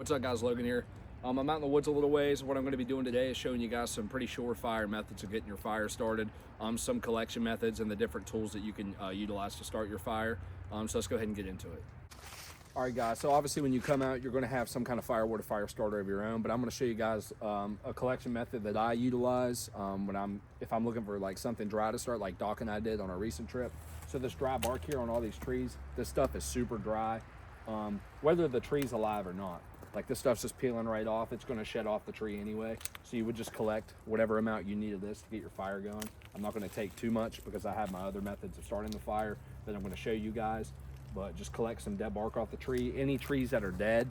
What's up, guys? Logan here. I'm out in the woods a little ways. What I'm going to be doing today is showing you guys some pretty surefire methods of getting your fire started, some collection methods and the different tools that you can utilize to start your fire. So let's go ahead and get into it. All right, guys, so obviously when you come out, you're going to have some kind of firewood or fire starter of your own, but I'm going to show you guys a collection method that I utilize if I'm looking for like something dry to start, like Doc and I did on our recent trip. So this dry bark here on all these trees, this stuff is super dry, whether the tree's alive or not. Like this stuff's just peeling right off. It's going to shed off the tree anyway. So you would just collect whatever amount you need of this to get your fire going. I'm not going to take too much because I have my other methods of starting the fire that I'm going to show you guys. But just collect some dead bark off the tree. Any trees that are dead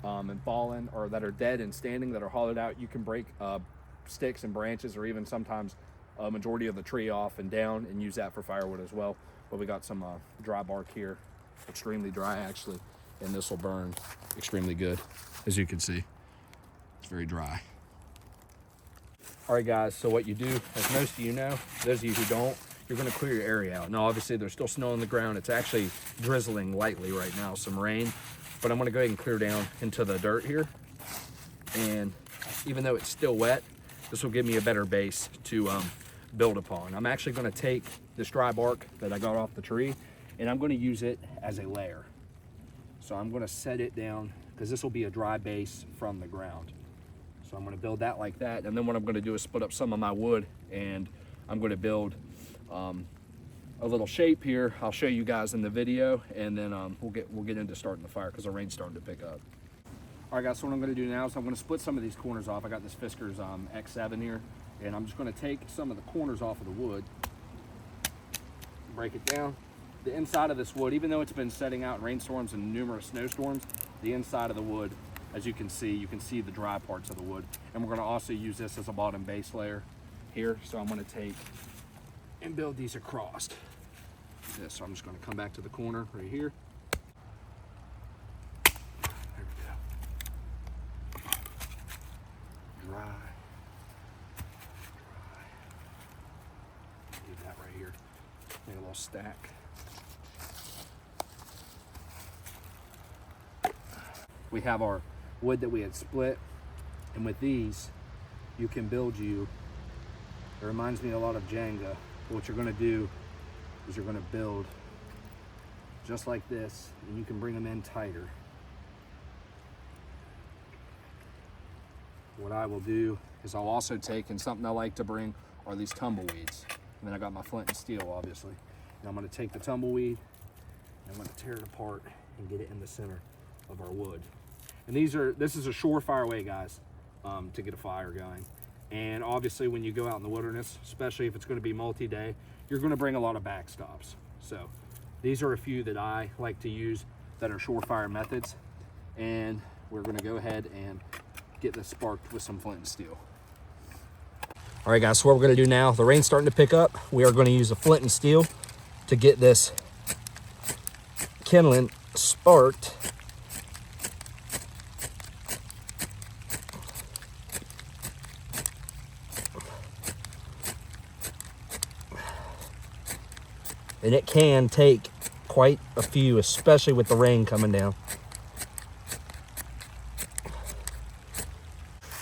and fallen, or that are dead and standing, that are hollowed out, you can break sticks and branches, or even sometimes a majority of the tree off and down, and use that for firewood as well. But we got some dry bark here, extremely dry actually, and this will burn extremely good. As you can see, it's very dry. All right, guys, so what you do, as most of you know, those of you who don't, you're gonna clear your area out. Now, obviously there's still snow on the ground. It's actually drizzling lightly right now, some rain, but I'm gonna go ahead and clear down into the dirt here. And even though it's still wet, this will give me a better base to build upon. I'm actually gonna take this dry bark that I got off the tree, and I'm gonna use it as a layer. So I'm gonna set it down, because this will be a dry base from the ground. So I'm gonna build that like that, and then what I'm gonna do is split up some of my wood, and I'm gonna build a little shape here. I'll show you guys in the video, and then we'll get into starting the fire because the rain's starting to pick up. All right, guys, so what I'm gonna do now is I'm gonna split some of these corners off. I got this Fisker's X7 here, and I'm just gonna take some of the corners off of the wood, break it down. The inside of this wood, even though it's been setting out in rainstorms and numerous snowstorms, the inside of the wood, as you can see the dry parts of the wood. And we're gonna also use this as a bottom base layer here. So I'm gonna take and build these across this. So I'm just gonna come back to the corner right here. There we go. Dry. Leave that right here. Make a little stack. We have our wood that we had split, and with these you can build it reminds me a lot of Jenga. What you're going to do is you're going to build just like this, and you can bring them in tighter. What I will do is I'll also take, and something I like to bring are these tumbleweeds, and then I got my flint and steel obviously, and I'm going to take the tumbleweed and I'm going to tear it apart and get it in the center of our wood. And this is a surefire way, guys, to get a fire going. And obviously when you go out in the wilderness, especially if it's going to be multi-day, you're going to bring a lot of backstops. So these are a few that I like to use that are surefire methods. And we're going to go ahead and get this sparked with some flint and steel. All right, guys, so what we're going to do now, the rain's starting to pick up. We are going to use the flint and steel to get this kindling sparked. And it can take quite a few, especially with the rain coming down.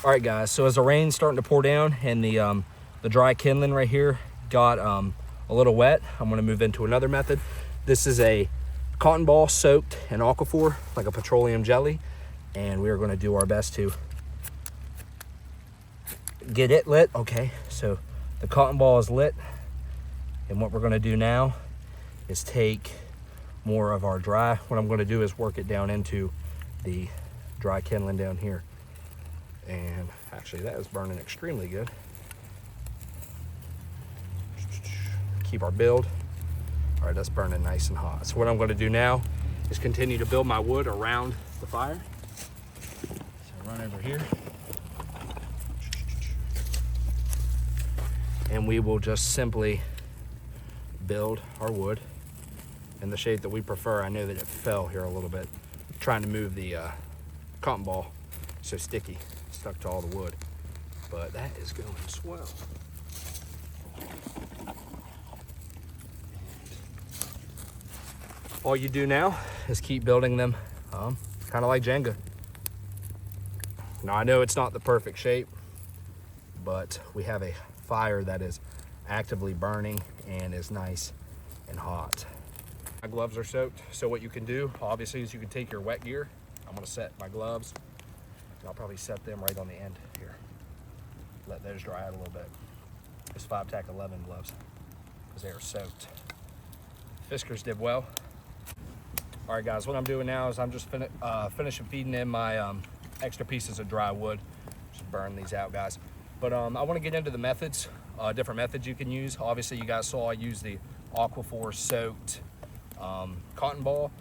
All right, guys, so as the rain's starting to pour down and the dry kindling right here got a little wet, I'm gonna move into another method. This is a cotton ball soaked in aquaphor, like a petroleum jelly, and we are gonna do our best to get it lit. Okay, so the cotton ball is lit, and what we're gonna do now is take more of our dry. What I'm going to do is work it down into the dry kindling down here. And actually that is burning extremely good. Keep our build. All right, that's burning nice and hot. So what I'm going to do now is continue to build my wood around the fire. So run over here. And we will just simply build our wood in the shape that we prefer. I know that it fell here a little bit, trying to move the cotton ball so sticky, stuck to all the wood, but that is going swell. All you do now is keep building them kind of like Jenga. Now I know it's not the perfect shape, but we have a fire that is actively burning and is nice and hot. My gloves are soaked, so what you can do, obviously, is you can take your wet gear. I'm gonna set my gloves, and I'll probably set them right on the end here. Let those dry out a little bit. It's 5-tack 11 gloves, because they are soaked. Fiskars did well. All right, guys, what I'm doing now is I'm just finishing feeding in my extra pieces of dry wood. Just burn these out, guys. But I want to get into the methods, different methods you can use. Obviously, you guys saw I use the Aquaphor soaked cotton ball.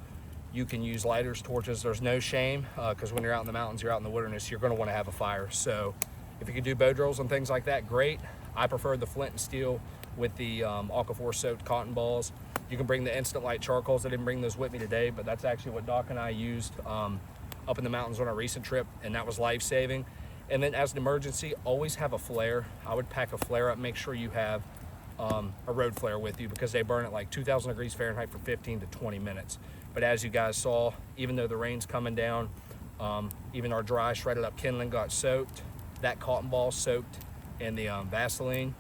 You can use lighters, torches. There's no shame, because when you're out in the mountains, you're out in the wilderness, you're going to want to have a fire. So if you can do bow drills and things like that, great. I prefer the flint and steel with the Aquaphor soaked cotton balls. You can bring the instant light charcoals. I didn't bring those with me today, but that's actually what Doc and I used up in the mountains on a recent trip, and that was life-saving. And then as an emergency, always have a flare. I would pack a flare up. Make sure you have a road flare with you, because they burn at like 2,000 degrees Fahrenheit for 15 to 20 minutes. But as you guys saw, even though the rain's coming down, even our dry shredded up kindling got soaked. That cotton ball soaked in the Vaseline.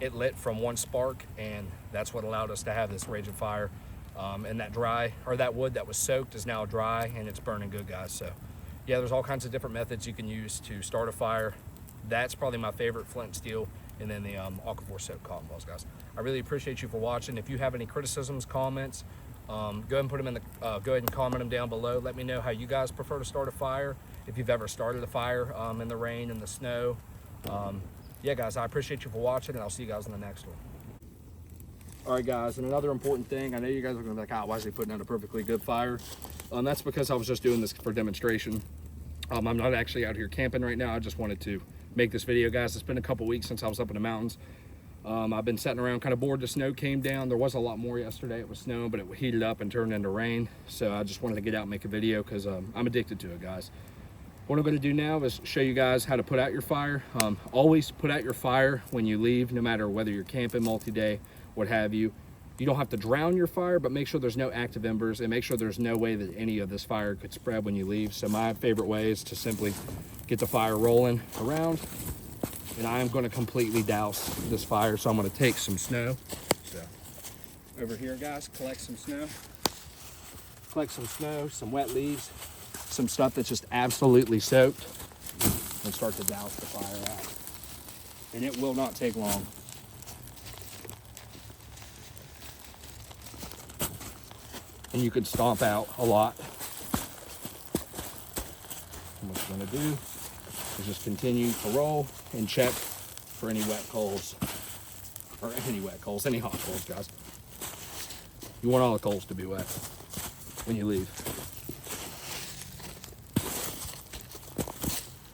It lit from one spark, and that's what allowed us to have this raging fire. And that wood that was soaked is now dry, and it's burning good, guys. So yeah, there's all kinds of different methods you can use to start a fire. That's probably my favorite, flint and steel, and then the Aquaphor soaked cotton balls, guys. I really appreciate you for watching. If you have any criticisms, comments, go ahead and put them in the go ahead and comment them down below. Let me know how you guys prefer to start a fire, if you've ever started a fire in the rain and the snow. Yeah, guys, I appreciate you for watching, and I'll see you guys in the next one. All right, guys, and another important thing, I know you guys are gonna be like, why is he putting out a perfectly good fire? That's because I was just doing this for demonstration. I'm not actually out here camping right now. I just wanted to make this video, guys. It's been a couple weeks since I was up in the mountains. I've been sitting around kind of bored. The snow came down. There was a lot more yesterday. It was snowing, but it heated up and turned into rain. So I just wanted to get out and make a video, because I'm addicted to it, guys. What I'm going to do now is show you guys how to put out your fire. Always put out your fire when you leave, no matter whether you're camping, multi-day, what have you. You don't have to drown your fire, but make sure there's no active embers, and make sure there's no way that any of this fire could spread when you leave. So my favorite way is to simply get the fire rolling around, and I am going to completely douse this fire. So I'm going to take some snow. So over here, guys, collect some snow, some wet leaves, some stuff that's just absolutely soaked, and start to douse the fire out. And it will not take long. And you can stomp out a lot. And what you're gonna do is just continue to roll and check for any wet coals, or any hot coals, guys. You want all the coals to be wet when you leave.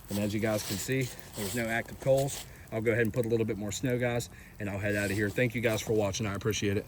And as you guys can see, there's no active coals. I'll go ahead and put a little bit more snow, guys, and I'll head out of here. Thank you guys for watching. I appreciate it.